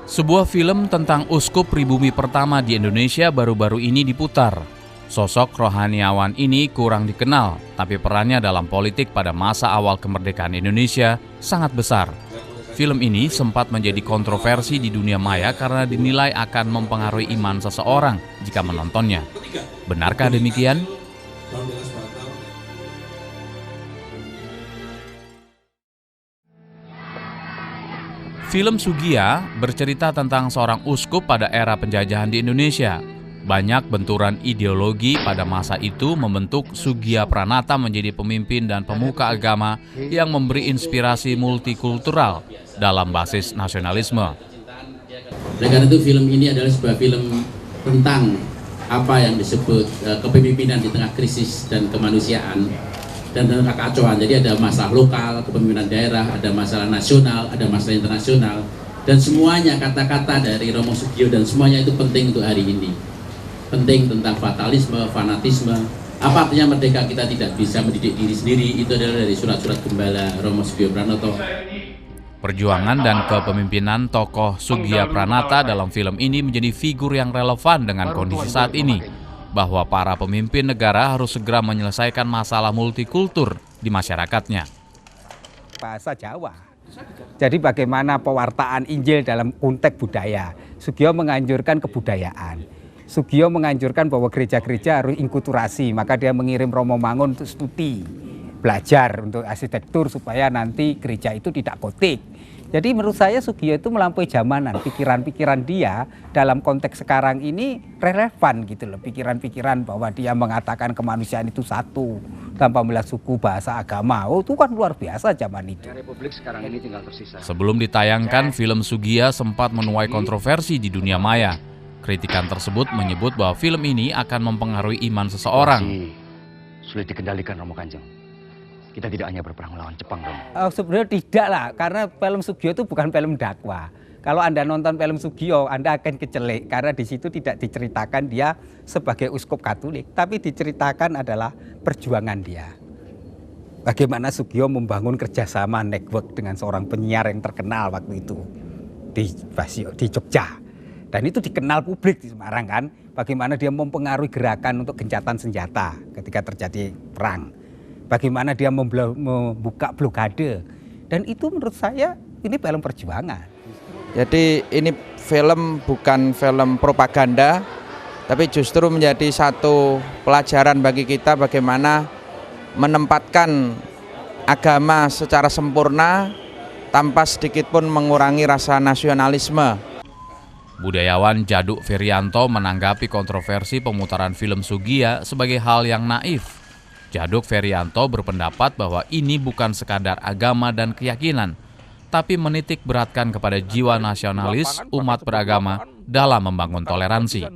Sebuah film tentang uskup pribumi pertama di Indonesia baru-baru ini diputar. Sosok rohaniawan ini kurang dikenal, tapi perannya dalam politik pada masa awal kemerdekaan Indonesia sangat besar. Film ini sempat menjadi kontroversi di dunia maya karena dinilai akan mempengaruhi iman seseorang jika menontonnya. Benarkah demikian? Film Soegiya bercerita tentang seorang uskup pada era penjajahan di Indonesia. Banyak benturan ideologi pada masa itu membentuk Soegiya Pranata menjadi pemimpin dan pemuka agama yang memberi inspirasi multikultural dalam basis nasionalisme. Oleh karena itu film ini adalah sebuah film tentang apa yang disebut kepemimpinan di tengah krisis dan kemanusiaan dan kekacauan. Jadi ada masalah lokal, kepemimpinan daerah, ada masalah nasional, ada masalah internasional, dan semuanya kata-kata dari Romo Soegio dan semuanya itu penting untuk hari ini. Penting tentang fatalisme, fanatisme. Apa artinya merdeka kita tidak bisa mendidik diri sendiri? Itu adalah dari surat-surat gembala Romo Soegio Pranoto. Perjuangan dan kepemimpinan tokoh Soegiya Pranata dalam film ini menjadi figur yang relevan dengan kondisi saat ini, bahwa para pemimpin negara harus segera menyelesaikan masalah multikultur di masyarakatnya. Bahasa Jawa. Jadi bagaimana pewartaan Injil dalam konteks budaya. Soegio menganjurkan kebudayaan. Soegio menganjurkan bahwa gereja-gereja harus inkulturasi, maka dia mengirim Romo Mangun untuk studi, belajar untuk arsitektur supaya nanti gereja itu tidak gotik. Jadi menurut saya Soegio itu melampaui zamanan, pikiran-pikiran dia dalam konteks sekarang ini relevan gitu loh. Pikiran-pikiran bahwa dia mengatakan kemanusiaan itu satu, tanpa melihat suku, bahasa, agama. Oh itu kan luar biasa zaman itu. Republik sekarang ini tinggal tersisa. Sebelum ditayangkan, film Soegiya sempat menuai kontroversi di dunia maya. Kritikan tersebut menyebut bahwa film ini akan mempengaruhi iman seseorang. Sulit dikendalikan Romo Kanjeng. Kita tidak hanya berperang melawan Jepang, Romo. Sebenarnya tidak lah, karena film Soegio itu bukan film dakwah. Kalau Anda nonton film Soegio, Anda akan kecelik karena di situ tidak diceritakan dia sebagai uskup Katolik, tapi diceritakan adalah perjuangan dia. Bagaimana Soegio membangun kerjasama network dengan seorang penyiar yang terkenal waktu itu di Jogja. Dan itu dikenal publik di Semarang kan, bagaimana dia mempengaruhi gerakan untuk gencatan senjata ketika terjadi perang. Bagaimana dia membuka blokade. Dan itu menurut saya ini film perjuangan. Jadi ini film bukan film propaganda, tapi justru menjadi satu pelajaran bagi kita bagaimana menempatkan agama secara sempurna tanpa sedikit pun mengurangi rasa nasionalisme. Budayawan Djaduk Ferianto menanggapi kontroversi pemutaran film Soegiya sebagai hal yang naif. Djaduk Ferianto berpendapat bahwa ini bukan sekadar agama dan keyakinan, tapi menitik beratkan kepada jiwa nasionalis umat beragama dalam membangun toleransi.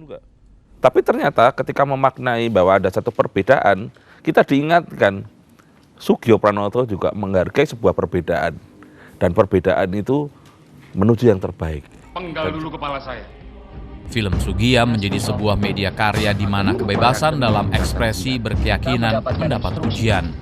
Tapi ternyata ketika memaknai bahwa ada satu perbedaan, kita diingatkan Soegio Pranoto juga menghargai sebuah perbedaan. Dan perbedaan itu menuju yang terbaik. Penggal dulu kepala saya. Film Soegiya menjadi sebuah media karya di mana kebebasan dalam ekspresi berkeyakinan mendapat pujian.